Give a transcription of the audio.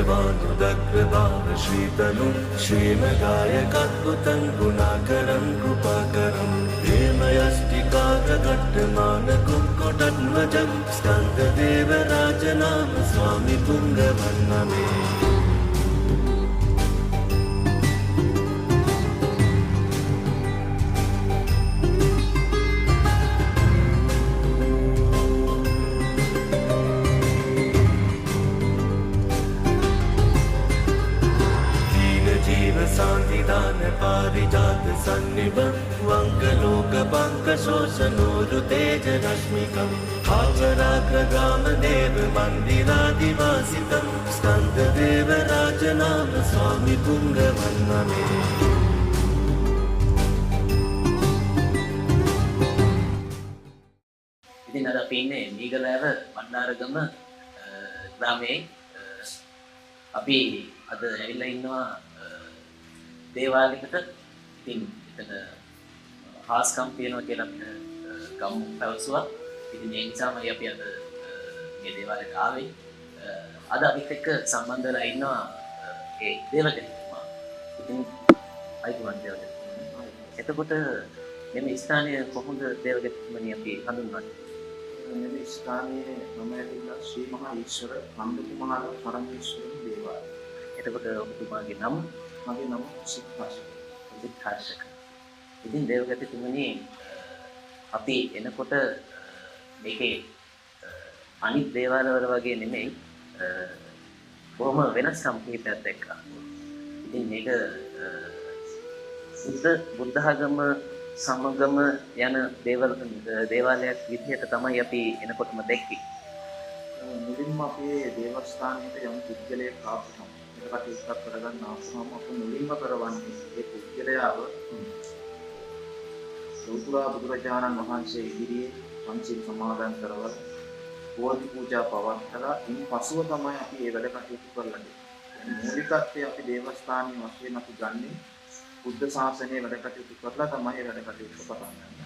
भानुदग्रभाव श्रीतनु श्रीमगायकद्भुतं गुणाकरं कृपाकरं हेमयष्टिकाग्रघट्टमानकुक्कुटध्वजं स्कन्ददेवराजनाम स्वामी पुङ्गवन्नमे शांतिदान पारिजात सन्निभं वंकलोक पंक शोषणोरुतेज रश्मिकं हाजराग्रगाम देव मंदिरादिवासितं स्कंददेव राजनाम स्वामी पुंगवन्नमे ඉතින් අද අපි ඉන්නේ මීගලෑව බණ්ඩාරගම ග්‍රාමයේ අපි අද ඇවිල්ලා ඉන්නවා දේවාලයකට. ඉතින් එතන හාස්කම් තියෙනවා කියලා අපිට ගම් පැවසුවා. ඉතින් ඒ නිසාමයි අපි අද මේ දේවාලයට ආවේ. අද අපිත් එක්ක සම්බන්ධ වෙලා ඉන්නවා ඒ දේවගතිතුමා. ඉතින් අයිතුමන් දේවගතිතුමා. එතකොට මේ ස්ථානයේ කොහොමද දේවගතිතුමනි අපි හඳුන්වන්නේ? මේ ස්ථානයේ මම ඇවිල්ලා ශ්‍රී මහා ඊශ්වර නන්දකුමාර පරමේශ්වර දේවාලය. එතකොට ඔබතුමාගේ නම? මගේ නම සිද්ධාර්ථ. සිද්ධාර්ථ. ඉතින් දේවගතිතුමනි අපි එනකොට මේකේ අනිත් දේවාලවල වගේ නෙමෙයි බොහොම වෙනස්කම් කිහිපයක් දැක්කා. ඉතින් මේක බුද්ධ ආගම සමගම යන දේවාලයක් විදිහට තමයි අපි එනකොටම දැක්කේ. මුලින්ම අපේ දේවස්ථානයට යම් පුද්ගලයෙක් ආපුවම ඒකට කටයුත්තක් කරගන්න ආපුවම අපි මුලින්ම කරවන්නේ ඒ පුද්ගලයාව සෝතුරා බුදුරජාණන් වහන්සේ ඉදිරියේ පංචිල් සමාදන් කරවලා බෝධි පූජා පවත්වලා ඉන් පසුව තමයි අපි මේ වැඩ කටයුතු කරන්නේ. මූලිකත්වයේ අපි දේවස්ථානයේ වශයෙන් අපි ගන්නේ බුද්ධ ශාසනයේ වැඩ කටයුතු කරලා තමයි වැඩ කටයුතු පටන් ගන්නේ.